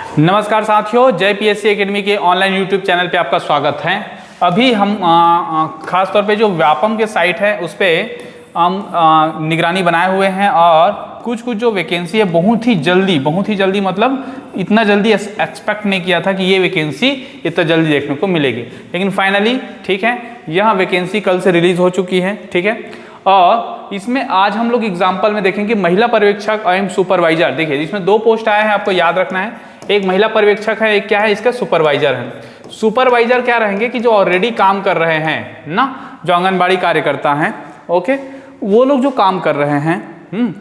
नमस्कार साथियों, जय पीएससी एकेडमी के ऑनलाइन यूट्यूब चैनल पे आपका स्वागत है। अभी हम खास तौर पे जो व्यापम के साइट है उस पर हम निगरानी बनाए हुए हैं और कुछ जो वैकेंसी है बहुत ही जल्दी मतलब इतना जल्दी एक्सपेक्ट नहीं किया था कि ये वैकेंसी इतना जल्दी देखने को मिलेगी, लेकिन फाइनली ठीक है यह वैकेंसी कल से रिलीज हो चुकी है। ठीक है, और इसमें आज हम लोग एग्जाम्पल में देखेंगे महिला पर्यवेक्षक एवं सुपरवाइजर। देखिए इसमें दो पोस्ट आए हैं, आपको याद रखना है, एक महिला पर्यवेक्षक है, एक क्या है इसका सुपरवाइजर है। सुपरवाइजर क्या रहेंगे कि जो ऑलरेडी काम कर रहे हैं ना, जो आंगनबाड़ी कार्यकर्ता हैं, ओके, वो लोग जो काम कर रहे हैं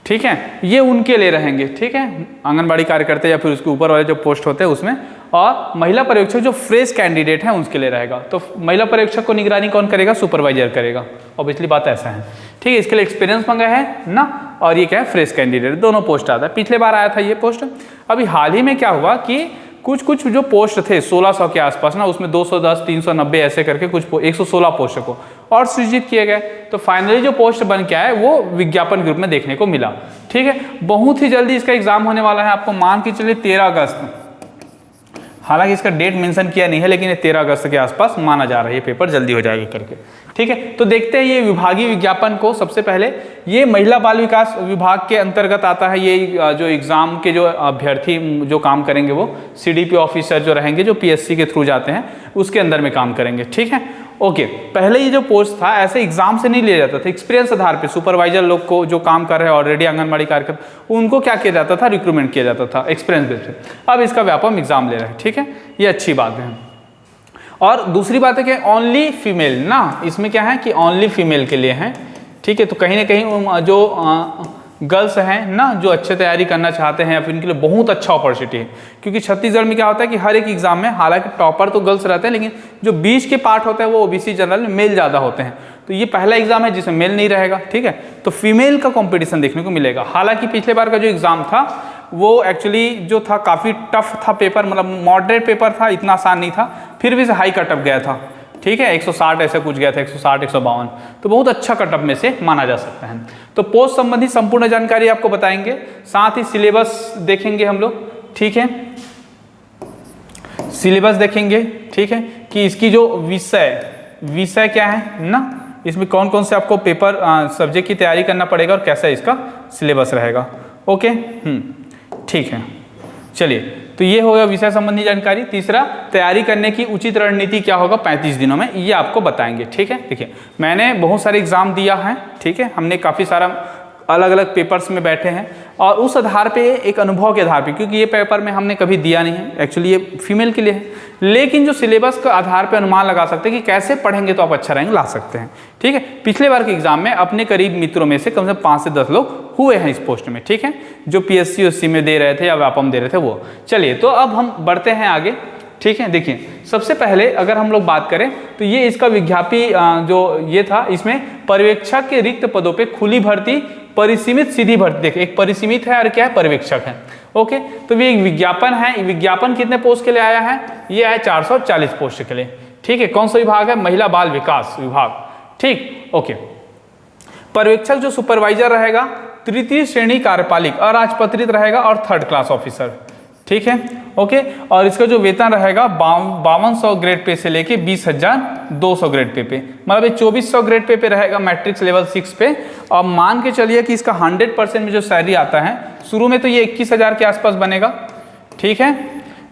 ठीक है, ये उनके लिए रहेंगे। ठीक है, आंगनबाड़ी कार्यकर्ता या फिर उसके ऊपर वाले जो पोस्ट होते हैं उसमें, और महिला पर्यवेक्षक जो फ्रेश कैंडिडेट है उसके लिए रहेगा। तो महिला पर्यवेक्षक को निगरानी कौन करेगा? सुपरवाइजर करेगा। ऑब्वियसली बात ऐसा है। ठीक है, इसके लिए एक्सपीरियंस मांगा है ना, और ये क्या है फ्रेश कैंडिडेट, दोनों पोस्ट आता है। पिछले बार आया था ये पोस्ट। अभी हाल ही में क्या हुआ कि कुछ जो पोस्ट थे 1600 के आसपास ना, उसमें 210, 390 ऐसे करके कुछ 116 पोस्ट को और सृजित किए गए। तो फाइनली जो पोस्ट बन के आए वो विज्ञापन के रूप में देखने को मिला। ठीक है, बहुत ही जल्दी इसका एग्जाम होने वाला है। आपको मान के चलिए 13 अगस्त, हालांकि इसका डेट मेंशन किया नहीं है, लेकिन ये 13 अगस्त के आसपास माना जा रहा है ये पेपर जल्दी हो जाएगा करके। ठीक है, तो देखते हैं ये विभागीय विज्ञापन को। सबसे पहले ये महिला बाल विकास विभाग के अंतर्गत आता है। ये जो एग्जाम के जो अभ्यर्थी जो काम करेंगे वो सीडीपी ऑफिसर जो रहेंगे, जो पीएससी के थ्रू जाते हैं, उसके अंदर में काम करेंगे। ठीक है, ओके। पहले ये जो पोस्ट था ऐसे एग्जाम से नहीं लिया जाता था, एक्सपीरियंस आधार पे सुपरवाइजर लोग को जो काम कर रहे हैं ऑलरेडी आंगनबाड़ी कार्यकर्ता, उनको क्या किया जाता था? रिक्रूटमेंट किया जाता था एक्सपीरियंस बेस पे। अब इसका व्यापम एग्जाम ले रहे हैं। ठीक है, ये अच्छी बात है। और दूसरी बात है कि ओनली फीमेल ना, इसमें क्या है कि ओनली फीमेल के लिए है। ठीक है, तो कहीं ना कहीं जो गर्ल्स हैं ना, जो अच्छे तैयारी करना चाहते हैं, फिर उनके लिए बहुत अच्छा अपॉर्चुनिटी है। क्योंकि छत्तीसगढ़ में क्या होता है कि हर एक एग्जाम में हालांकि टॉपर तो गर्ल्स रहते हैं, लेकिन जो बीच के पार्ट होते हैं वो ओबीसी जनरल में मेल ज़्यादा होते हैं। तो ये पहला एग्जाम है जिसमें मेल नहीं रहेगा। ठीक है, तो फीमेल का कॉम्पिटिशन देखने को मिलेगा। हालांकि पिछले बार का जो एग्जाम था वो एक्चुअली जो था काफ़ी टफ था पेपर, मतलब मॉडरेट पेपर था, इतना आसान नहीं था, फिर भी हाई कटअप गया था। ठीक है, 160 ऐसे कुछ गया था, 160 152, तो बहुत अच्छा कटअप में से माना जा सकता है। तो पोस्ट संबंधी संपूर्ण जानकारी आपको बताएंगे, साथ ही सिलेबस देखेंगे हम लोग। ठीक है, सिलेबस देखेंगे। ठीक है, कि इसकी जो विषय क्या है ना, इसमें कौन कौन से आपको पेपर सब्जेक्ट की तैयारी करना पड़ेगा और कैसा इसका सिलेबस रहेगा। ओके, ठीक है, चलिए, तो ये होगा विषय संबंधी जानकारी। तीसरा, तैयारी करने की उचित रणनीति क्या होगा 35 दिनों में, ये आपको बताएंगे। ठीक है, देखिए मैंने बहुत सारे एग्जाम दिया है। ठीक है, हमने काफ़ी सारा अलग अलग पेपर्स में बैठे हैं, और उस आधार पे एक अनुभव के आधार पे, क्योंकि ये पेपर में हमने कभी दिया नहीं है, एक्चुअली ये फीमेल के लिए है, लेकिन जो सिलेबस के आधार पे अनुमान लगा सकते हैं कि कैसे पढ़ेंगे तो आप अच्छा रैंक ला सकते हैं। ठीक है, पिछले बार के एग्जाम में अपने करीब मित्रों में से कम से कम 5 से 10 लोग हुए हैं इस पोस्ट में। ठीक है, जो पीएससी USC में दे रहे थे या व्यापम दे रहे थे वो। चलिए, तो अब हम बढ़ते हैं आगे। ठीक है, देखिए सबसे पहले अगर हम लोग बात करें तो ये इसका विज्ञापी जो ये था, इसमें पर्यवेक्षक के रिक्त पदों पे खुली भर्ती, परिसीमित सीधी भर्ती। देखिए एक परिसीमित है और क्या है पर्यवेक्षक है। ओके, तो ये एक विज्ञापन है। विज्ञापन कितने पोस्ट के लिए आया है? ये है 440 पोस्ट के लिए। ठीक है, कौन सा विभाग है? महिला बाल विकास विभाग। ठीक, ओके। पर्यवेक्षक जो सुपरवाइजर रहेगा, तृतीय श्रेणी कार्यपालिक, अराजपत्रित रहेगा और 3rd क्लास ऑफिसर। ठीक है, ओके। और इसका जो वेतन रहेगा 5200 ग्रेड पे से लेके 20,200 ग्रेड पे, मतलब 2400 ग्रेड पे रहेगा मैट्रिक्स लेवल 6 पे। और मान के चलिए कि इसका 100% में जो सैलरी आता है, शुरू में तो ये 21,000 के आसपास बनेगा। ठीक है,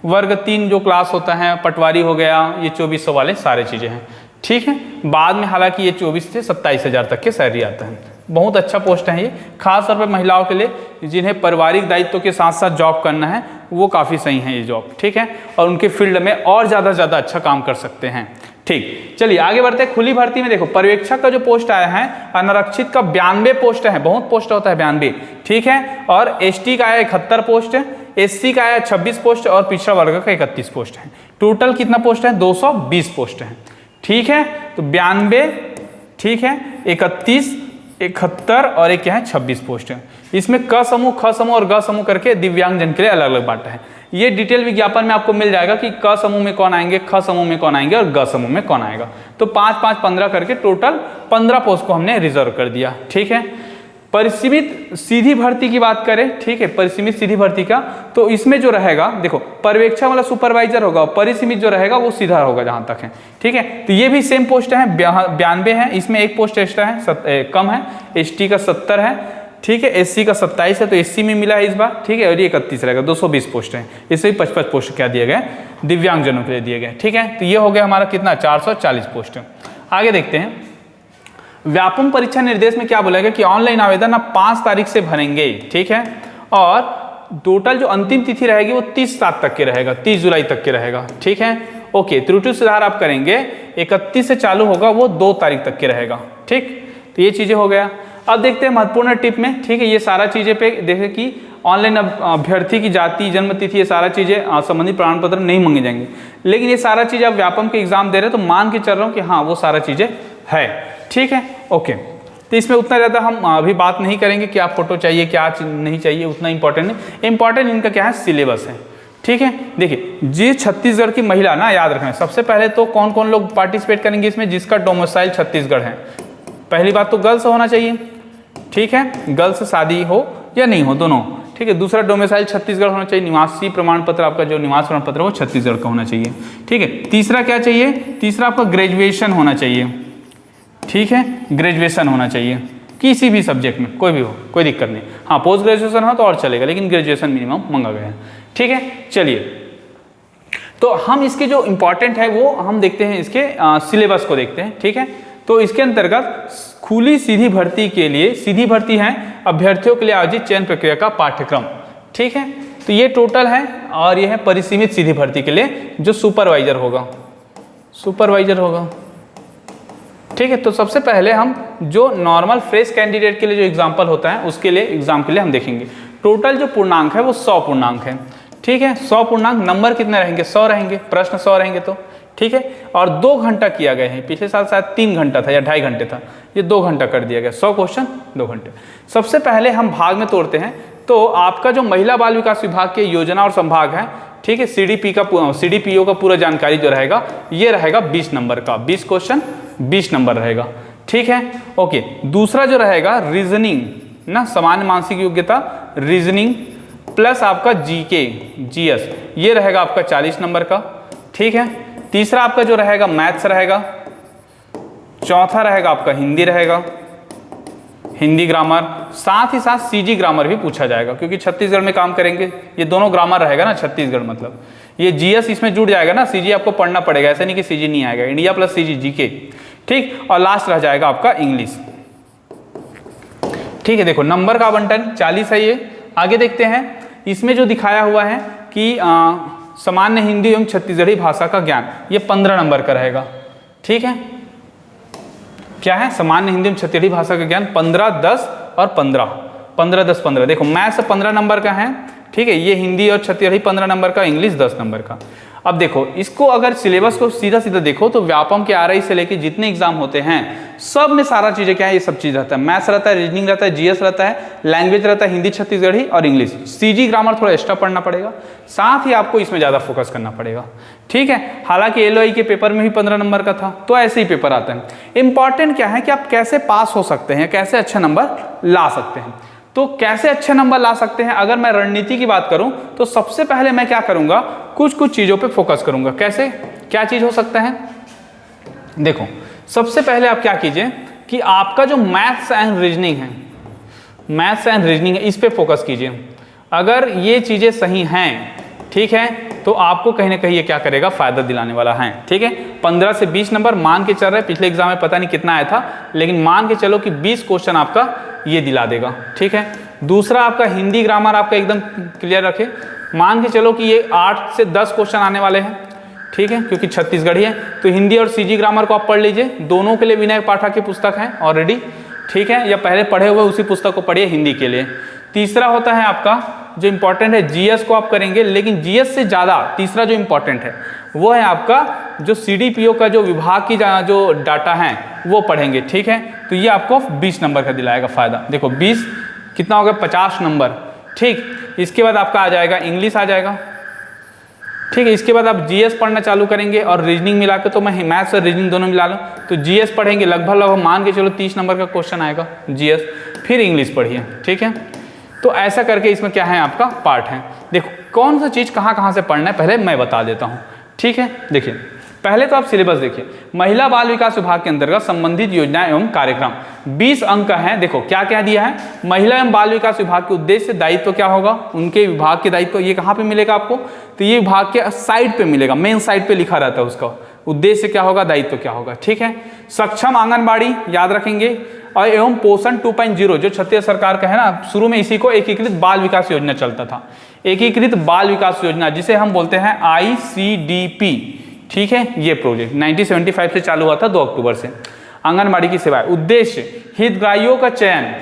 वर्ग 3 जो क्लास होता है, पटवारी हो गया, ये 2400 वाले सारे चीज़ें हैं। ठीक है, बाद में हालांकि ये 24 से 27,000 तक के सैलरी आता है। बहुत अच्छा पोस्ट है ये, खास तौर पर महिलाओं के लिए जिन्हें पारिवारिक दायित्व के साथ साथ जॉब करना है, वो काफ़ी सही है ये जॉब। ठीक है, और उनके फील्ड में और ज़्यादा अच्छा काम कर सकते हैं। ठीक, चलिए आगे बढ़ते हैं। खुली भर्ती में देखो पर्यवेक्षक का जो पोस्ट आया है, अनारक्षित का 92 पोस्ट है, बहुत पोस्ट होता है 92। ठीक है, और ST का आया 71 पोस्ट है, SC का आया 26 पोस्ट और पिछड़ा वर्ग का 31 पोस्ट है। टोटल कितना पोस्ट है? 220 पोस्ट है। ठीक है, तो 92, ठीक है, 31, 71 और एक क्या है 26 पोस्ट है। इसमें क समूह, ख समूह और ग समूह करके दिव्यांगजन के लिए अलग अलग बांटा है। ये डिटेल विज्ञापन में आपको मिल जाएगा कि क समूह में कौन आएंगे, ख समूह में कौन आएंगे और ग समूह में कौन आएगा। तो 5 5 15 करके टोटल 15 पोस्ट को हमने रिजर्व कर दिया। ठीक है, परिसीमित सीधी भर्ती की बात करें, ठीक है, परिसीमित सीधी भर्ती का, तो इसमें जो रहेगा देखो पर्यवेक्षक वाला सुपरवाइजर होगा, परिसीमित जो रहेगा वो सीधा होगा जहां तक है, ठीक है। तो ये भी सेम पोस्ट है, 92 है, इसमें एक पोस्ट एक्स्ट्रा है, कम है, एसटी का 70 है, ठीक है, एससी का 27 है, तो एससी में मिला है इस बार, ठीक है, और ये 31 रहेगा, 220 पोस्ट है, इससे भी 55 पोस्ट क्या दिए गए, दिव्यांगजनों के लिए दिए गए, ठीक है। तो ये हो गया हमारा कितना, 440 पोस्ट। आगे देखते हैं, व्यापम परीक्षा निर्देश में क्या बोला गया कि ऑनलाइन आवेदन आप 5 तारीख से भरेंगे, ठीक है, और टोटल जो अंतिम तिथि रहेगी वो 30/7 तक के रहेगा, 30 जुलाई तक के रहेगा, ठीक है। ओके, त्रुटि सुधार आप करेंगे 31 से चालू होगा, वो 2 तारीख तक के रहेगा, ठीक। तो ये चीजें हो गया। अब देखते हैं महत्वपूर्ण टिप में, ठीक है, ये सारा चीजें पे देखें कि ऑनलाइन अभ्यर्थी की जाति, जन्म तिथि, ये सारा चीजें संबंधित प्रमाण पत्र नहीं मांगे जाएंगे, लेकिन ये सारा चीजें आप व्यापम के एग्जाम दे रहे हैं तो मान के चल रहा हूँ कि हाँ वो सारा चीजें है, ठीक है। ओके, तो इसमें उतना ज़्यादा हम अभी बात नहीं करेंगे कि आप फोटो चाहिए क्या नहीं चाहिए, उतना इंपॉर्टेंट नहीं, इंपॉर्टेंट इनका क्या है, सिलेबस है, ठीक है। देखिए जी, छत्तीसगढ़ की महिला ना, याद रखना, सबसे पहले तो कौन कौन लोग पार्टिसिपेट करेंगे इसमें, जिसका डोमिसाइल छत्तीसगढ़ है। पहली बात तो गर्ल्स होना चाहिए, ठीक है, गर्ल्स शादी हो या नहीं हो दोनों, ठीक है। दूसरा डोमिसाइल छत्तीसगढ़ होना चाहिए, निवासी प्रमाण पत्र, आपका जो निवास प्रमाण पत्र है वो छत्तीसगढ़ का होना चाहिए, ठीक है। तीसरा क्या चाहिए, तीसरा आपका ग्रेजुएशन होना चाहिए, ठीक है, ग्रेजुएशन होना चाहिए किसी भी सब्जेक्ट में, कोई भी हो, कोई दिक्कत नहीं। हाँ, पोस्ट ग्रेजुएशन हो तो और चलेगा, लेकिन ग्रेजुएशन मिनिमम मांगा गया है, ठीक है। चलिए, तो हम इसके जो इंपॉर्टेंट है वो हम देखते हैं, इसके सिलेबस को देखते हैं, ठीक है। तो इसके अंतर्गत खुली सीधी भर्ती के लिए, सीधी भर्ती है अभ्यर्थियों के लिए आयोजित चयन प्रक्रिया का पाठ्यक्रम, ठीक है। तो ये टोटल है, और ये है परिसीमित सीधी भर्ती के लिए जो सुपरवाइजर होगा, सुपरवाइजर होगा, ठीक है। तो सबसे पहले हम जो नॉर्मल फ्रेश कैंडिडेट के लिए जो एग्जाम्पल होता है उसके लिए, एग्जाम के लिए हम देखेंगे। टोटल जो पूर्णांक है वो 100 पूर्णांक है, ठीक है। 100 पूर्णांक, नंबर कितने रहेंगे, 100 रहेंगे, प्रश्न 100 रहेंगे, तो ठीक है। और 2 घंटा किया गया है, पिछले साल शायद 3 घंटा था या 2.5 घंटे था, ये 2 घंटा कर दिया गया, 100 क्वेश्चन 2 घंटे। सबसे पहले हम भाग में तोड़ते हैं, तो आपका जो महिला बाल विकास विभाग के योजना और संभाग है, ठीक है, CDPO का पूरा जानकारी जो रहेगा ये रहेगा 20 नंबर का, 20 क्वेश्चन 20 नंबर रहेगा, ठीक है। ओके, दूसरा जो रहेगा रीजनिंग ना, सामान्य मानसिक योग्यता, रीजनिंग प्लस आपका GK GS, ये रहेगा आपका 40 नंबर का, ठीक है। तीसरा आपका जो रहेगा मैथ्स रहेगा, चौथा रहेगा आपका हिंदी रहेगा, हिंदी ग्रामर, साथ ही साथ CG ग्रामर भी पूछा जाएगा, क्योंकि छत्तीसगढ़ में काम करेंगे, ये दोनों ग्रामर रहेगा ना, छत्तीसगढ़ मतलब ये GS इसमें जुड़ जाएगा ना, CG आपको पढ़ना पड़ेगा, ऐसा नहीं कि CG नहीं आएगा, इंडिया प्लस CG GK, ठीक। और लास्ट रह जाएगा आपका इंग्लिश, ठीक है। देखो नंबर का आवंटन 40 है ये। आगे देखते हैं, इसमें जो दिखाया हुआ है कि सामान्य हिंदी एवं छत्तीसगढ़ी भाषा का ज्ञान, ये 15 नंबर का रहेगा, ठीक है। क्या है, सामान्य हिंदी एवं छत्तीसगढ़ी भाषा का ज्ञान 15, 10 और 15, 15, 10, 15। देखो मैथ्स 15 नंबर का है, ठीक है, ये हिंदी और छत्तीसगढ़ी 15 नंबर का, इंग्लिश 10 नंबर का। अब देखो इसको अगर सिलेबस को सीधा सीधा देखो तो व्यापम के RI से लेके जितने एग्जाम होते हैं सब में सारा चीजें क्या है, ये सब चीज रहता है, मैथ्स रहता है, रीजनिंग रहता है, GS रहता है, लैंग्वेज रहता है हिंदी छत्तीसगढ़ी और इंग्लिश, CG ग्रामर थोड़ा एक्स्ट्रा पढ़ना पड़ेगा, साथ ही आपको इसमें ज्यादा फोकस करना पड़ेगा, ठीक है। हालांकि LOI के पेपर में भी 15 नंबर का था, तो ऐसे ही पेपर आता है। इंपॉर्टेंट क्या है कि आप कैसे पास हो सकते हैं, कैसे अच्छे नंबर ला सकते हैं। तो कैसे अच्छे नंबर ला सकते हैं, अगर मैं रणनीति की बात करूं तो सबसे पहले मैं क्या करूंगा, कुछ चीजों पे फोकस करूंगा। कैसे, क्या चीज हो सकता है, देखो सबसे पहले आप क्या कीजिए कि आपका जो मैथ्स एंड रीजनिंग है, मैथ्स एंड रीजनिंग है, इस पे फोकस कीजिए। अगर ये चीजें सही हैं, ठीक है, तो आपको कहीं ना कहीं ये क्या करेगा, फायदा दिलाने वाला है, ठीक है। 15 से 20 नंबर मान के चल रहे, पिछले एग्जाम में पता नहीं कितना आया था, लेकिन मान के चलो कि 20 क्वेश्चन आपका ये दिला देगा, ठीक है। दूसरा आपका हिंदी ग्रामर आपका एकदम क्लियर रखे, मान के चलो कि ये 8 से 10 क्वेश्चन आने वाले हैं, ठीक है, क्योंकि छत्तीसगढ़ी है, तो हिंदी और CG ग्रामर को आप पढ़ लीजिए, दोनों के लिए विनय पाठक की पुस्तक है ऑलरेडी, ठीक है, या पहले पढ़े हुए उसी पुस्तक को पढ़िए हिंदी के लिए। तीसरा होता है आपका जो इंपॉर्टेंट है GS को आप करेंगे, लेकिन GS से ज़्यादा तीसरा जो इंपॉर्टेंट है वो है आपका जो CDPO का जो विभाग की जो डाटा है वो पढ़ेंगे, ठीक है। तो ये आपको 20 नंबर का दिलाएगा फायदा। देखो 20 कितना होगा, 50 नंबर, ठीक। इसके बाद आपका आ जाएगा इंग्लिश आ जाएगा, ठीक है। इसके बाद आप GS पढ़ना चालू करेंगे और रीजनिंग मिला के, तो मैं मैथ्स और रीजनिंग दोनों मिला लूँ तो GS पढ़ेंगे, लगभग मान के चलो 30 नंबर का क्वेश्चन आएगा GS। फिर इंग्लिश पढ़िए, ठीक है। तो ऐसा करके इसमें क्या है आपका पार्ट है। देखो कौन सा चीज़ कहाँ कहाँ से पढ़ना है पहले मैं बता देता हूँ, ठीक है। देखिए पहले तो आप सिलेबस देखिए, महिला बाल विकास विभाग के अंतर्गत संबंधित योजना एवं कार्यक्रम 20 अंक का है। देखो क्या क्या दिया है, महिला एवं बाल विकास विभाग के उद्देश्य दायित्व क्या होगा, उनके विभाग के दायित्व ये कहाँ पे मिलेगा आपको, तो ये विभाग के साइड पे मिलेगा, मेन साइड पे लिखा रहता है उसका उद्देश्य क्या होगा, दायित्व क्या होगा, ठीक है। सक्षम आंगनबाड़ी याद रखेंगे और एवं पोषण 2.0 जो छत्तीसगढ़ सरकार का है ना, शुरू में इसी को एकीकृत बाल विकास योजना चलता था, एकीकृत बाल विकास योजना जिसे हम बोलते हैं ICDP, ठीक है। ये प्रोजेक्ट 1975 से चालू हुआ था 2 अक्टूबर से। आंगनबाड़ी की सेवाएं, उद्देश्य हितग्राहियों का चयन,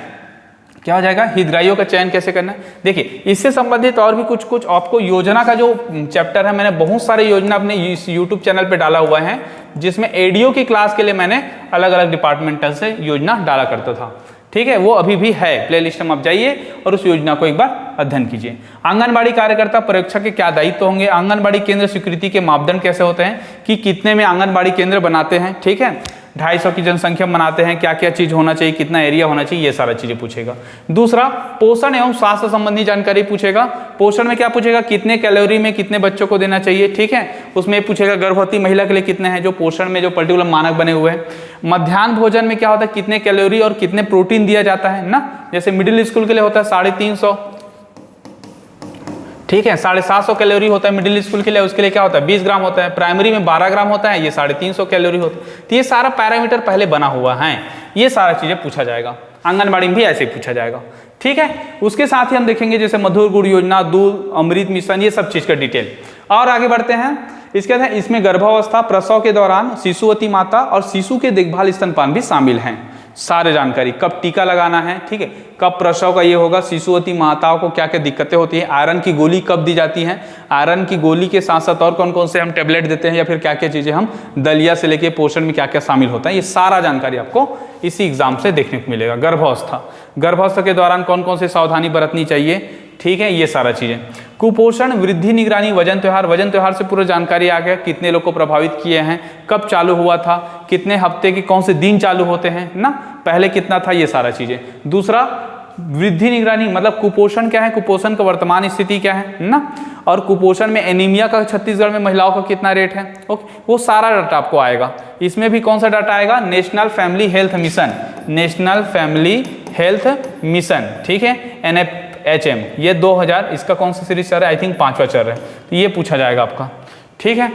क्या हो जाएगा, हितग्राहियों का चयन कैसे करना है। देखिए इससे संबंधित और भी कुछ आपको योजना का जो चैप्टर है, मैंने बहुत सारे योजना अपने इस YouTube चैनल पे डाला हुआ है, जिसमें ADO की क्लास के लिए मैंने अलग अलग डिपार्टमेंटल से योजना डाला करता था, ठीक है। वो अभी भी है, प्लेलिस्ट में आप जाइए और उस योजना को एक बार अध्ययन कीजिए। आंगनबाड़ी कार्यकर्ता परीक्षा के क्या दायित्व होंगे, आंगनबाड़ी केंद्र स्वीकृति के मापदंड कैसे होते हैं, कि कितने में आंगनबाड़ी केंद्र बनाते हैं, ठीक है, 250 की जनसंख्या बनाते हैं, क्या क्या चीज होना चाहिए, कितना एरिया होना चाहिए, ये सारा चीजें पूछेगा। दूसरा पोषण एवं स्वास्थ्य संबंधी जानकारी पूछेगा। पोषण में क्या पूछेगा, कितने कैलोरी में कितने बच्चों को देना चाहिए, ठीक है। उसमें पूछेगा गर्भवती महिला के लिए कितने हैं, जो पोषण में जो पर्टिकुलर मानक बने हुए हैं। मध्याह्न भोजन में क्या होता है, कितने कैलोरी और कितने प्रोटीन दिया जाता है ना, जैसे मिडिल स्कूल के लिए होता है 350, ठीक है, 750 कैलोरी होता है मिडिल स्कूल के लिए, उसके लिए क्या होता है 20 ग्राम होता है। प्राइमरी में 12 ग्राम होता है, ये 350 कैलोरी होता है। तो ये सारा पैरामीटर पहले बना हुआ है, ये सारा चीजें पूछा जाएगा। आंगनबाड़ी में भी ऐसे ही पूछा जाएगा, ठीक है। उसके साथ ही हम देखेंगे जैसे मधुर गुड़ योजना, दूध अमृत मिशन, ये सब चीज का डिटेल। और आगे बढ़ते हैं, इसके बाद इसमें गर्भावस्था, प्रसव के दौरान शिशुवती माता और शिशु के देखभाल स्तनपान भी शामिल हैं। सारे जानकारी, कब टीका लगाना है, ठीक है, कब प्रसव का ये होगा, शिशुवती माताओं को क्या क्या दिक्कतें होती है, आयरन की गोली कब दी जाती है, आयरन की गोली के साथ साथ और कौन कौन से हम टेबलेट देते हैं, या फिर क्या क्या चीजें हम दलिया से लेके पोषण में क्या क्या शामिल होता है, ये सारा जानकारी आपको इसी एग्जाम से देखने को मिलेगा। गर्भावस्था, गर्भावस्था के दौरान कौन कौन से सावधानी बरतनी चाहिए, ठीक है, ये सारा चीजें। कुपोषण, वृद्धि निगरानी, वजन त्योहार से पूरा जानकारी आ गया, कितने लोग को प्रभावित किए हैं, कब चालू हुआ था, कितने हफ्ते के कौन से दिन चालू होते हैं ना, पहले कितना था, ये सारा चीजें। दूसरा वृद्धि निगरानी मतलब कुपोषण क्या है, कुपोषण का वर्तमान स्थिति क्या है ना, और कुपोषण में एनीमिया का छत्तीसगढ़ में महिलाओं का कितना रेट है, ओके, वो सारा डाटा आपको आएगा। इसमें भी कौन सा डाटा आएगा, national family health mission, national family health mission, ठीक है, NFHM, ये 2000, इसका कौन सा सीरीज चल रहा है, आई थिंक 5वां चल रहा है, तो ये पूछा जाएगा आपका, ठीक है।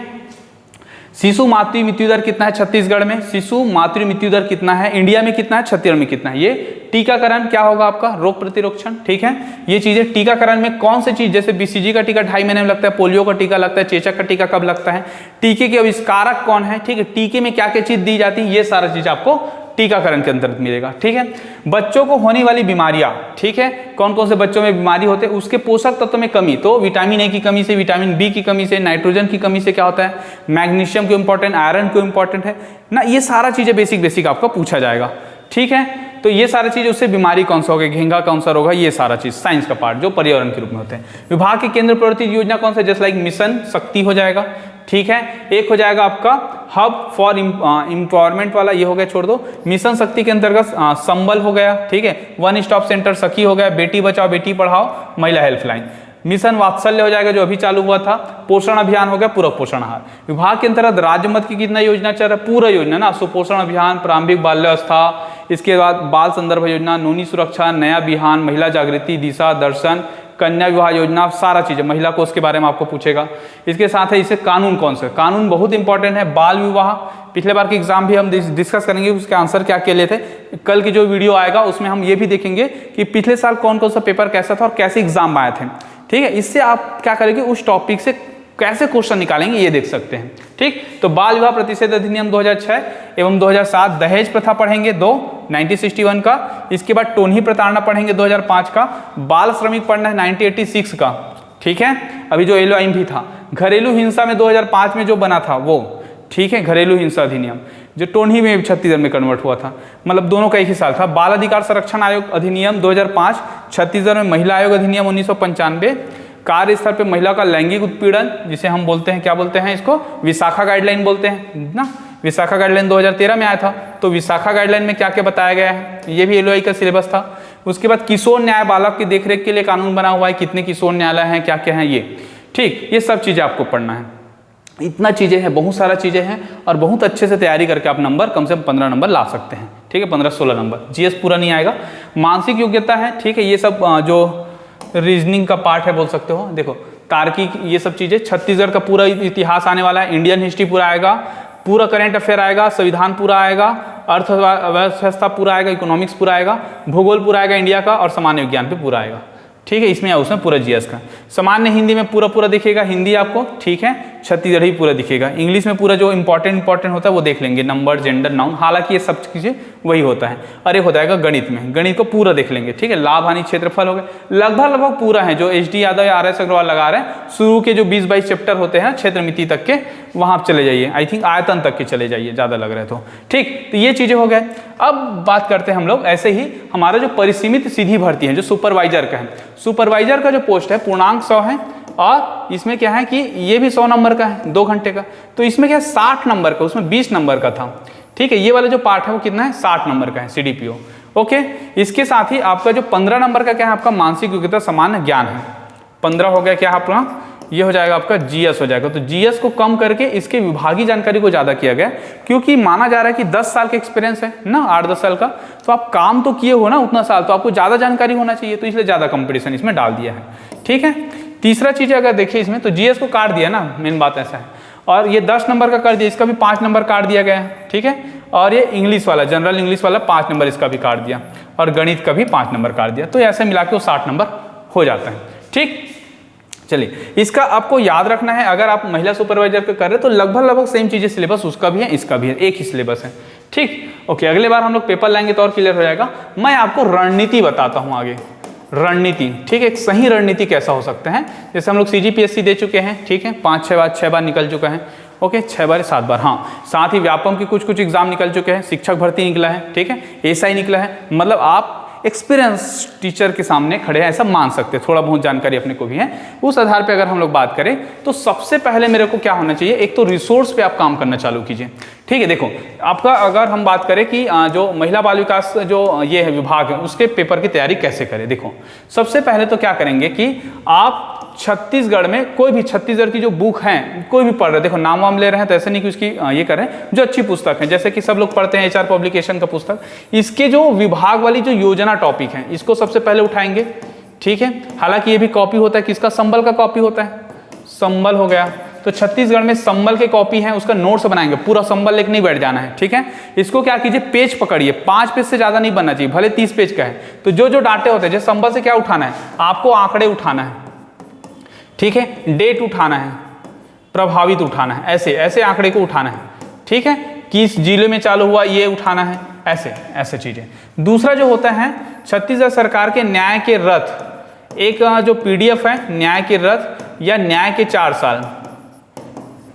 शिशु मातृ मृत्यु दर कितना है छत्तीसगढ़ में, शिशु मातृ मृत्यु दर कितना है, इंडिया में कितना है, छत्तीसगढ़ में कितना है। ये टीकाकरण क्या होगा आपका, रोग प्रतिरोधन, ठीक है। ये चीजें टीकाकरण में कौन सी चीज, जैसे BCG का टीका 2.5 महीने में लगता है, पोलियो का टीका लगता है, चेचक का टीका कब लगता है, टीके के आविष्कारक कौन है, ठीक है, टीके में क्या क्या चीज दी जाती है, ये सारा चीज आपको टीकाकरण के अंतर्गत मिलेगा, ठीक है। बच्चों को होने वाली बीमारियां, ठीक है, कौन कौन से बच्चों में बीमारी होते हैं, उसके पोषक तत्व में कमी, तो विटामिन A की कमी से, विटामिन B की कमी से, नाइट्रोजन की कमी से क्या होता है, मैग्नीशियम क्यों इंपॉर्टेंट, आयरन क्यों इंपॉर्टेंट है ना, ये सारा चीजें बेसिक आपको पूछा जाएगा, ठीक है। तो ये सारी चीज, उससे बीमारी कौन सा होगा, घेंघा कौन सा रोग है, ये सारा चीज साइंस का पार्ट जो पर्यावरण के रूप में होते हैं। विभाग की केंद्र प्रवर्तित योजना कौन सा, जस्ट लाइक मिशन शक्ति हो जाएगा, ठीक है। एक हो जाएगा आपका हब फॉर एम्पावरमेंट वाला, ये हो गया, छोड़ दो। मिशन शक्ति के अंतर्गत संबल हो गया, ठीक है, वन स्टॉप सेंटर सखी हो गया, बेटी बचाओ बेटी पढ़ाओ, महिला हेल्पलाइन। मिशन वात्सल्य हो जाएगा जो अभी चालू हुआ था, पोषण अभियान हो गया, पूरक पोषण आहार। विभाग के अंतर्गत राज्य मत की कितना योजना चल रहा है, पूरा योजना ना, सुपोषण अभियान, प्रारंभिक बाल्यावस्था, इसके बाद बाल संदर्भ योजना, नूनी सुरक्षा, नया बिहान, महिला जागृति, दिशा दर्शन, कन्या विवाह योजना, सारा चीजें, महिला को उसके बारे में आपको पूछेगा। इसके साथ है इसे कानून कौन सा, कानून बहुत इंपॉर्टेंट है। बाल विवाह, पिछले बार के एग्जाम भी हम डिस्कस करेंगे, उसके आंसर क्या क्या लिए थे। कल की जो वीडियो आएगा उसमें हम ये भी देखेंगे कि पिछले साल कौन कौन सा पेपर कैसा था और कैसे एग्जाम आए थे, ठीक है। इससे आप क्या करेंगे, उस टॉपिक से कैसे क्वेश्चन निकालेंगे ये देख सकते हैं, ठीक। तो बाल विवाह प्रतिषेध अधिनियम 2006 एवं 2007, दहेज प्रथा पढ़ेंगे 1961 का, इसके बाद टोन्ही प्रताड़ना पढ़ेंगे 2005 का, बाल श्रमिक पढ़ना है 1986 का, ठीक है। अभी जो LOIM भी था, घरेलू हिंसा में 2005 में जो बना था वो, ठीक है, घरेलू हिंसा अधिनियम जो टोन्ही में छत्तीसगढ़ में कन्वर्ट हुआ था, मतलब दोनों का एक ही साल था। बाल अधिकार संरक्षण आयोग अधिनियम 2005, छत्तीसगढ़ में महिला आयोग अधिनियम 1995, कार्यस्थल पे महिला का लैंगिक उत्पीड़न जिसे हम बोलते हैं, क्या बोलते हैं इसको, विशाखा गाइडलाइन बोलते हैं ना, विशाखा गाइडलाइन 2013 में आया था। तो विशाखा गाइडलाइन में क्या क्या बताया गया है, ये भी LOI का सिलेबस था। उसके बाद किशोर न्याय बालक की देखरेख के लिए कानून बना हुआ है, कितने किशोर न्यायालय हैं, क्या क्या हैं ये, ठीक, ये सब चीज़ें आपको पढ़ना है। इतना चीज़ें हैं, बहुत सारा चीज़ें हैं, और बहुत अच्छे से तैयारी करके आप नंबर कम से कम 15 नंबर ला सकते हैं, ठीक है, 15-16 नंबर। जीएस पूरा नहीं आएगा। मानसिक योग्यता है, ठीक है, ये सब जो रीजनिंग का पार्ट है बोल सकते हो। देखो तार्किक, ये सब चीज़ें, छत्तीसगढ़ का पूरा इतिहास आने वाला है, इंडियन हिस्ट्री पूरा आएगा, पूरा करंट अफेयर आएगा, संविधान पूरा आएगा, अर्थव्यवस्था पूरा आएगा, इकोनॉमिक्स पूरा आएगा, भूगोल पूरा आएगा इंडिया का, और सामान्य विज्ञान पे पूरा आएगा, ठीक है, इसमें या उसमें पूरा जीएस का। सामान्य हिंदी में पूरा दिखेगा, हिंदी आपको, ठीक है, छत्तीसगढ़ी पूरा दिखेगा। इंग्लिश में पूरा जो इंपॉर्टेंट होता है वो देख लेंगे, नंबर, जेंडर, नाउन, हालांकि ये सब चीज़ें वही होता है। और एक हो जाएगा गणित में, गणित को पूरा देख लेंगे, ठीक है, लाभ हानि क्षेत्रफल हो गए, लगभग पूरा है जो एच डी यादव या आर एस अग्रवाल लगा रहे हैं। शुरू के जो 20-22 चैप्टर होते हैं क्षेत्र मिति तक के, वहाँ आप चले जाइए, आई थिंक आयतन तक के चले जाइए, ज़्यादा लग रहा है तो, ठीक, तो ये चीज़ें हो गए। अब बात करते हैं हम लोग ऐसे ही हमारा जो परिसीमित सीधी भर्ती है, जो सुपरवाइजर का है, सुपरवाइजर का जो पोस्ट है पूर्णांक 100 है, और इसमें क्या है कि ये भी 100 नंबर का है, 2 घंटे का, तो इसमें क्या है 60 नंबर का, उसमें 20 नंबर का था, ठीक है, ये वाला जो पार्ट है वो कितना है, 60 नंबर का है, CDPO, ओके। इसके साथ ही आपका जो 15 नंबर का क्या है, आपका मानसिक योग्यता सामान्य ज्ञान है, 15 हो गया क्या आपका, ये हो जाएगा आपका जीएस हो जाएगा। तो जीएस को कम करके इसके विभागीय जानकारी को ज़्यादा किया गया, क्योंकि माना जा रहा है कि 10 साल का एक्सपीरियंस है ना, 8-10 साल का, तो आप काम तो किए हो ना उतना साल, तो आपको ज़्यादा जानकारी होना चाहिए, तो इसलिए ज़्यादा कंपटीशन इसमें डाल दिया है, ठीक है। तीसरा चीज़ अगर देखिए इसमें, तो जीएस को काट दिया ना, मेन बात ऐसा है, और ये 10 नंबर का कर दिया, इसका भी 5 नंबर काट दिया गया है, ठीक है, और ये इंग्लिश वाला, जनरल इंग्लिश वाला 5 नंबर इसका भी काट दिया, और गणित का भी 5 नंबर काट दिया, तो ऐसे मिला के वो 60 नंबर हो जाता है, ठीक। चलिए, इसका आपको याद रखना है, अगर आप महिला सुपरवाइजर को कर रहे हैं तो लगभग सेम चीज़ें सिलेबस उसका भी है, इसका भी है, एक ही सिलेबस है, ठीक, ओके। अगले बार हम लोग पेपर लाएंगे तो और क्लियर हो जाएगा। मैं आपको रणनीति बताता हूँ आगे, रणनीति, ठीक है, एक सही रणनीति कैसा हो सकते हैं। जैसे हम लोग CGPSC दे चुके हैं, ठीक है, 5-6 बार निकल चुका है, ओके, 6 बार 7 बार, हाँ, साथ ही व्यापम के कुछ एग्जाम निकल चुके हैं, शिक्षक भर्ती निकला है, ठीक है, SI निकला है, मतलब आप एक्सपीरियंस टीचर के सामने खड़े हैं ऐसा मान सकते हैं, थोड़ा बहुत जानकारी अपने को भी है। उस आधार पे अगर हम लोग बात करें तो सबसे पहले मेरे को क्या होना चाहिए, एक तो रिसोर्स पे आप काम करना चालू कीजिए, ठीक है। देखो आपका अगर हम बात करें कि जो महिला बाल विकास जो ये है विभाग है, उसके पेपर की तैयारी कैसे करें। देखो सबसे पहले तो क्या करेंगे कि आप छत्तीसगढ़ में कोई भी छत्तीसगढ़ की जो बुक है कोई भी पढ़ रहे, देखो नाम वाम ले रहे हैं तो ऐसे नहीं कि उसकी ये करें, जो अच्छी पुस्तक है, जैसे कि सब लोग पढ़ते हैं HR पब्लिकेशन का पुस्तक, इसके जो विभाग वाली जो योजना टॉपिक है इसको सबसे पहले उठाएंगे, ठीक है। हालांकि ये भी कॉपी होता है, किसका, संबल का कॉपी होता है, संबल हो गया, तो छत्तीसगढ़ में संबल के कॉपी है, उसका नोट्स बनाएंगे, पूरा संबल लेके नहीं बैठ जाना है, ठीक है। इसको क्या कीजिए, पेज पकड़िए, 5 पेज से ज्यादा नहीं बनना चाहिए, भले 30 पेज का है, तो जो डाटे होते हैं, जैसे संबल से क्या उठाना है, आपको आंकड़े उठाना है, ठीक है, डेट उठाना है, प्रभावित उठाना है, ऐसे ऐसे आंकड़े को उठाना है, ठीक है, किस जिले में चालू हुआ ये उठाना है, ऐसे ऐसे चीजें। दूसरा जो होता है छत्तीसगढ़ सरकार के न्याय के रथ, एक जो PDF है न्याय के रथ या न्याय के 4 साल,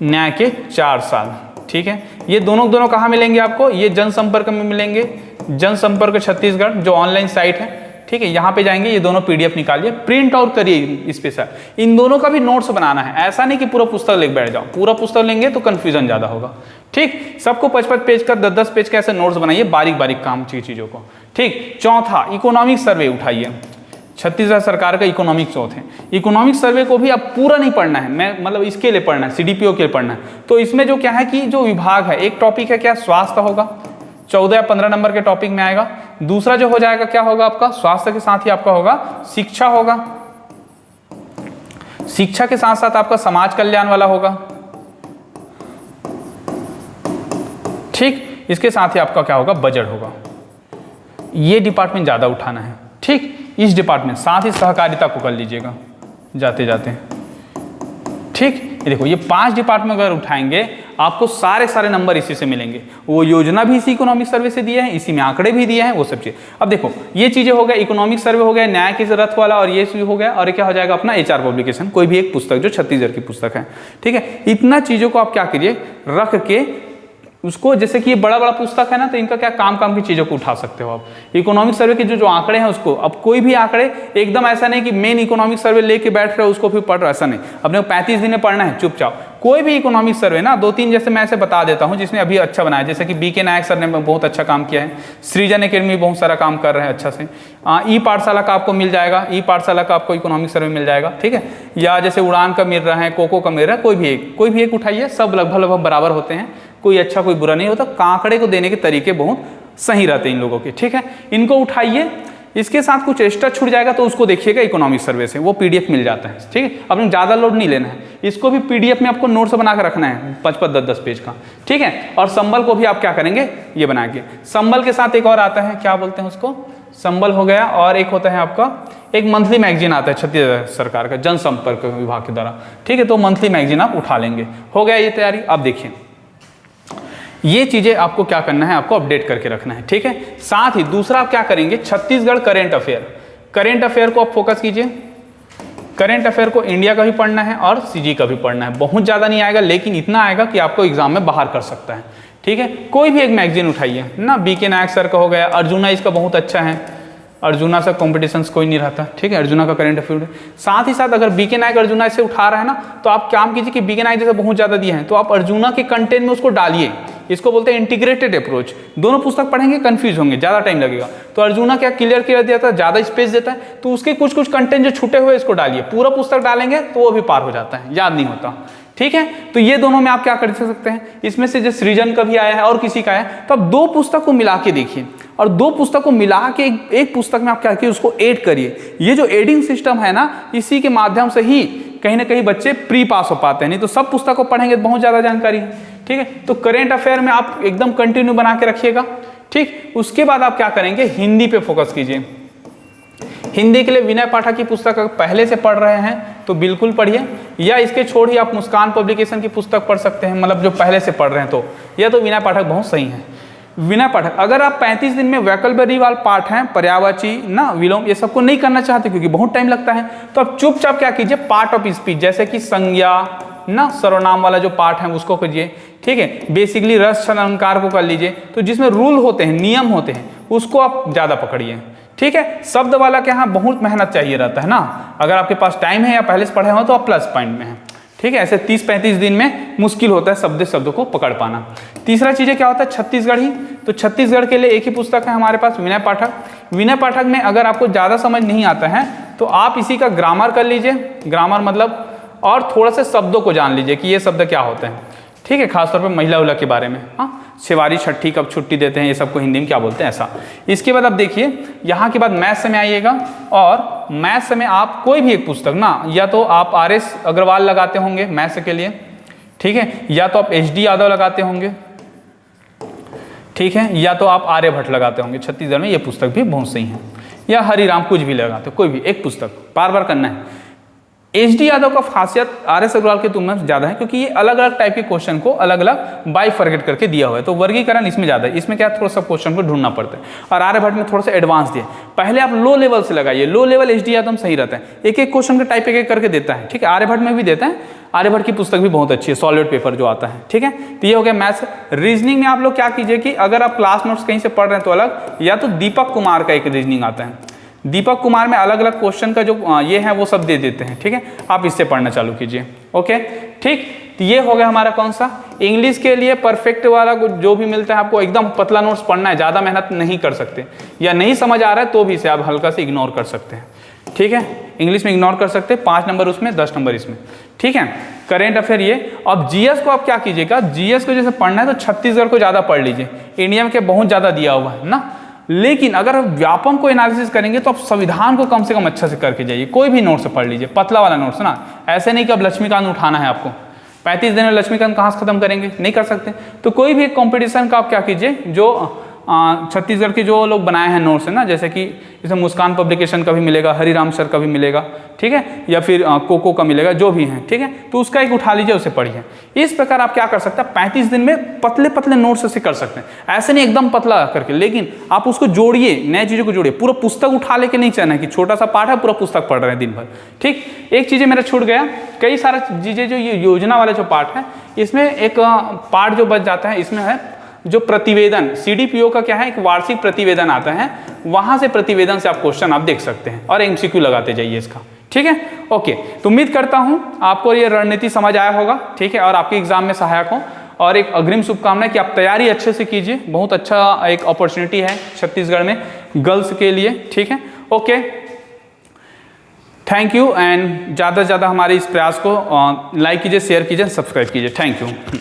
न्याय के 4 साल, ठीक है। ये दोनों कहाँ मिलेंगे आपको, ये जनसंपर्क में मिलेंगे, जनसंपर्क छत्तीसगढ़ जो ऑनलाइन साइट है, ठीक है, यहाँ पे जाएंगे, ये दोनों PDF निकालिए, प्रिंट आउट करिए इस पे सर, इन दोनों का भी नोट्स बनाना है, ऐसा नहीं कि पूरा पुस्तक लेके बैठ जाओ, पूरा पुस्तक लेंगे तो कंफ्यूजन ज्यादा होगा, ठीक। सबको 55 पेज का 10-10 पेज का ऐसे नोट्स बनाइए, बारीक बारीक काम चीजों को, ठीक। चौथा इकोनॉमिक सर्वे उठाइए, छत्तीसगढ़ सरकार का इकोनॉमिक चौथ है, इकोनॉमिक सर्वे को भी अब पूरा नहीं पढ़ना है, मैं मतलब इसके लिए पढ़ना है, CDPO के लिए पढ़ना है। तो इसमें जो क्या है कि जो विभाग है, एक टॉपिक है क्या, स्वास्थ्य होगा, 14 या 15 नंबर के टॉपिक में आएगा। दूसरा जो हो जाएगा क्या होगा आपका, स्वास्थ्य के साथ ही आपका होगा शिक्षा होगा, शिक्षा के साथ साथ आपका समाज कल्याण वाला होगा, ठीक। इसके साथ ही आपका क्या होगा, बजट होगा, ये डिपार्टमेंट ज्यादा उठाना है, ठीक। इस डिपार्टमेंट साथ ही सहकारिता को कर लीजिएगा जाते जाते, ठीक। ये देखो ये 5 डिपार्टमेंट अगर उठाएंगे आपको सारे नंबर इसी से मिलेंगे, वो योजना भी इसी इकोनॉमिक सर्वे से दिए हैं, इसी में आंकड़े भी दिए हैं, वो सब चीज। अब देखो ये चीजें हो गया, इकोनॉमिक सर्वे हो गया, न्याय के रथ वाला, और ये हो गया, और क्या हो जाएगा अपना HR पब्लिकेशन, कोई भी एक पुस्तक जो छत्तीसगढ़ की पुस्तक है, ठीक है। इतना चीजों को आप क्या करिए रख के उसको, जैसे कि ये बड़ा बड़ा पुस्तक है ना, तो इनका क्या काम की चीज़ों को उठा सकते हो आप। इकोनॉमिक सर्वे के जो आंकड़े हैं उसको, अब कोई भी आंकड़े एकदम ऐसा नहीं कि मेन इकोनॉमिक सर्वे लेके बैठ रहे हो उसको फिर पढ़ रहे हो, ऐसा नहीं। अपने को 35 दिन में पढ़ना है चुपचाप। कोई भी इकोनॉमिक सर्वे ना 2-3 जैसे मैं ऐसे बता देता हूँ जिसने अभी अच्छा बनाया, जैसे कि BK नायक सर ने बहुत अच्छा काम किया है, सृजन एकेडमी बहुत सारा काम कर रहे हैं अच्छा से। ई पाठशाला का आपको मिल जाएगा, ई पाठशाला का आपको इकोनॉमिक सर्वे मिल जाएगा, ठीक है। या जैसे उड़ान का मिल रहा है, कोको का मिल रहा है, कोई भी एक उठाइए, सब लगभग बराबर होते हैं, कोई अच्छा कोई बुरा नहीं होता। आंकड़े को देने के तरीके बहुत सही रहते हैं इन लोगों के, ठीक है। इनको उठाइए, इसके साथ कुछ एक्स्ट्रा छूट जाएगा तो उसको देखिएगा इकोनॉमिक सर्वे से, वो PDF मिल जाता है, ठीक है। आपने ज़्यादा लोड नहीं लेना है, इसको भी PDF में आपको नोट्स बना के रखना है 5-10 पेज का, ठीक है। और संबल को भी आप क्या करेंगे, ये बनाएंगे। संबल के साथ एक और आता है, क्या बोलते हैं उसको, संबल हो गया, और एक होता है आपका एक मंथली मैगजीन आता है छत्तीसगढ़ सरकार का जनसंपर्क विभाग के द्वारा, ठीक है। तो मंथली मैगजीन आप उठा लेंगे, हो गया ये तैयारी। अब देखिए ये चीज़ें आपको क्या करना है, आपको अपडेट करके रखना है, ठीक है। साथ ही दूसरा आप क्या करेंगे, छत्तीसगढ़ करेंट अफेयर को आप फोकस कीजिए। करेंट अफेयर को इंडिया का भी पढ़ना है और CG का भी पढ़ना है। बहुत ज़्यादा नहीं आएगा लेकिन इतना आएगा कि आपको एग्जाम में बाहर कर सकता है, ठीक है। कोई भी एक मैगजीन उठाइए ना, BK नायक सर का हो गया, अर्जुना इसका बहुत अच्छा है, अर्जुना से कॉम्पिटिशन्स कोई नहीं रहता, ठीक है। अर्जुना का करेंट अफेयर, साथ ही साथ अगर BK नायक अर्जुना से उठा रहा है ना, तो आप काम कीजिए कि BK नायक जैसे बहुत ज़्यादा दिए हैं तो आप अर्जुना के कंटेंट में उसको डालिए। इसको बोलते हैं इंटीग्रेटेड अप्रोच। दोनों पुस्तक पढ़ेंगे कंफ्यूज होंगे, ज़्यादा टाइम लगेगा। तो अर्जुना क्या क्लियर देता है, ज़्यादा स्पेस देता है, तो उसके कुछ कंटेंट जो छूटे हुए इसको डालिए। पूरा पुस्तक डालेंगे तो वो भी पार हो जाता है, याद नहीं होता, ठीक है। तो ये दोनों में आप क्या कर सकते हैं, इसमें से जो सृजन का भी आया है और किसी का है, तो आप 2 पुस्तक को मिला के देखिए, और 2 पुस्तक को मिला के एक पुस्तक में आप क्या किए, उसको ऐड करिए। ये जो एडिंग सिस्टम है ना, इसी के माध्यम से ही कहीं ना कहीं बच्चे प्री पास हो पाते हैं, नहीं तो सब पुस्तक को पढ़ेंगे तो बहुत ज़्यादा जानकारी है, ठीक है। तो करेंट अफेयर में आप एकदम कंटिन्यू बना के रखिएगा, ठीक। उसके बाद आप क्या करेंगे, हिंदी पे फोकस कीजिए। हिंदी के लिए विनय पाठक की पुस्तक पहले से पढ़ रहे हैं तो बिल्कुल पढ़िए, या इसके छोड़ ही आप मुस्कान पब्लिकेशन की पुस्तक पढ़ सकते हैं, मतलब जो पहले से पढ़ रहे हैं तो। यह तो विनय पाठक बहुत सही है। विनय पाठक, अगर आप 35 दिन में वैकल्पिक वाले पाठ हैं, पर्यायवाची ना, विलोम, ये सबको नहीं करना चाहते क्योंकि बहुत टाइम लगता है, तो आप चुपचाप क्या कीजिए, पार्ट ऑफ स्पीच जैसे कि संज्ञा ना, सर्वनाम वाला जो पार्ट है उसको कीजिए, ठीक है। बेसिकली रस छंद अलंकार को कर लीजिए, तो जिसमें रूल होते हैं, नियम होते हैं, उसको आप ज़्यादा पकड़िए, ठीक है। शब्द वाला के यहाँ बहुत मेहनत चाहिए रहता है ना, अगर आपके पास टाइम है या पहले से पढ़े हो तो आप प्लस पॉइंट में हैं, ठीक है। ऐसे 30-35 दिन में मुश्किल होता है शब्द को पकड़ पाना। तीसरा चीज़ें क्या होता है, छत्तीसगढ़ी। तो छत्तीसगढ़ के लिए एक ही पुस्तक है हमारे पास, विनय पाठक। विनय पाठक में अगर आपको ज़्यादा समझ नहीं आता है तो आप इसी का ग्रामर कर लीजिए, ग्रामर मतलब, और थोड़ा से शब्दों को जान लीजिए कि ये शब्द क्या होते हैं, ठीक है। खासतौर पर महिला उला के बारे में, हाँ, छेवारी छठी कब छुट्टी देते हैं, ये सबको हिंदी में क्या बोलते हैं, ऐसा। इसके बाद आप देखिए, यहाँ के बाद मैथ्स में आइएगा, और मैथ्स में आप कोई भी एक पुस्तक ना, या तो आप RS अग्रवाल लगाते होंगे मैथ्स के लिए, ठीक है, या तो आप HD यादव लगाते होंगे, ठीक है, या तो आप आर्यभट्ट लगाते होंगे। छत्तीसगढ़ में ये पुस्तक भी बहुत सही है, या हरिराम, कुछ भी लगाते, कोई भी एक पुस्तक बार बार करना है। HD यादव का खासियत RS अग्रवाल की तुलना में ज़्यादा है क्योंकि ये अलग अलग टाइप के क्वेश्चन को अलग अलग बाइफरगेट करके दिया हुआ है, तो वर्गीकरण इसमें ज़्यादा है। इसमें क्या थोड़ा सा क्वेश्चन को ढूंढना पड़ता है, और आर्यभट्ट में थोड़ा सा एडवांस दिया। पहले आप लो लेवल से लगाइए, लो लेवल HD यादव सही रहता है, एक एक क्वेश्चन का टाइप एक करके देता है, ठीक है। आर्यभट्ट में भी देता है, आर्यभट्ट की पुस्तक भी बहुत अच्छी है, सॉलिड पेपर जो आता है, ठीक है। तो ये हो गया मैथ्स। रीजनिंग में आप लोग क्या कीजिए कि अगर आप क्लास नोट्स कहीं से पढ़ रहे हैं तो अलग, या तो दीपक कुमार का एक रीजनिंग आता है, दीपक कुमार में अलग अलग क्वेश्चन का जो ये है वो सब दे देते हैं, ठीक है। आप इससे पढ़ना चालू कीजिए, ओके, ठीक। तो ये हो गया हमारा कौन सा, इंग्लिश के लिए परफेक्ट वाला जो भी मिलता है आपको एकदम पतला नोट्स पढ़ना है, ज़्यादा मेहनत नहीं कर सकते, या नहीं समझ आ रहा है तो भी इसे आप हल्का से इग्नोर कर सकते हैं, ठीक है। इंग्लिश में इग्नोर कर सकते हैं, 5 नंबर उसमें, 10 नंबर इसमें, ठीक है। करेंट अफेयर ये। अब GS को आप क्या कीजिएगा, GS को जैसे पढ़ना है तो छत्तीसगढ़ को ज़्यादा पढ़ लीजिए, इंडिया में क्या बहुत ज़्यादा दिया हुआ है ना। लेकिन अगर आप व्यापम को एनालिसिस करेंगे तो आप संविधान को कम से कम अच्छा से करके जाइए, कोई भी नोट से पढ़ लीजिए, पतला वाला नोट्स ना, ऐसे नहीं कि अब लक्ष्मीकांत उठाना है आपको। 35 दिन में लक्ष्मीकांत कहाँ से खत्म करेंगे, नहीं कर सकते। तो कोई भी एक कॉम्पिटिशन का आप क्या कीजिए, जो छत्तीसगढ़ के जो लोग बनाए हैं नोट्स है ना, जैसे कि इसमें मुस्कान पब्लिकेशन का भी मिलेगा, हरिराम सर का भी मिलेगा, ठीक है, या फिर कोको का मिलेगा, जो भी है, ठीक है, तो उसका एक उठा लीजिए, उसे पढ़िए। इस प्रकार आप क्या कर सकते हैं, 35 दिन में पतले पतले नोट्स ऐसे कर सकते हैं, ऐसे नहीं एकदम पतला करके, लेकिन आप उसको जोड़िए, नए चीज़ों को जोड़िए। पूरा पुस्तक उठा लेके नहीं चलना है कि छोटा सा पाठ है पूरा पुस्तक पढ़ रहे हैं दिन भर, ठीक। एक चीज़ें मेरा छूट गया, कई सारा चीज़ें जो ये योजना वाले जो पार्ट है, इसमें एक पार्ट जो बच जाता है, इसमें है जो प्रतिवेदन, सीडीपीओ का क्या है, एक वार्षिक प्रतिवेदन आता है, वहां से प्रतिवेदन से आप क्वेश्चन आप देख सकते हैं और एमसीक्यू लगाते जाइए इसका, ठीक है। ओके, तो उम्मीद करता हूं आपको ये रणनीति समझ आया होगा, ठीक है, और आपके एग्जाम में सहायक हो। और एक अग्रिम शुभकामनाएं कि आप तैयारी अच्छे से कीजिए, बहुत अच्छा एक अपॉर्चुनिटी है छत्तीसगढ़ में गर्ल्स के लिए, ठीक है। ओके, थैंक यू, एंड ज़्यादा से ज़्यादा हमारे इस प्रयास को लाइक कीजिए, शेयर कीजिए, सब्सक्राइब कीजिए। Thank you.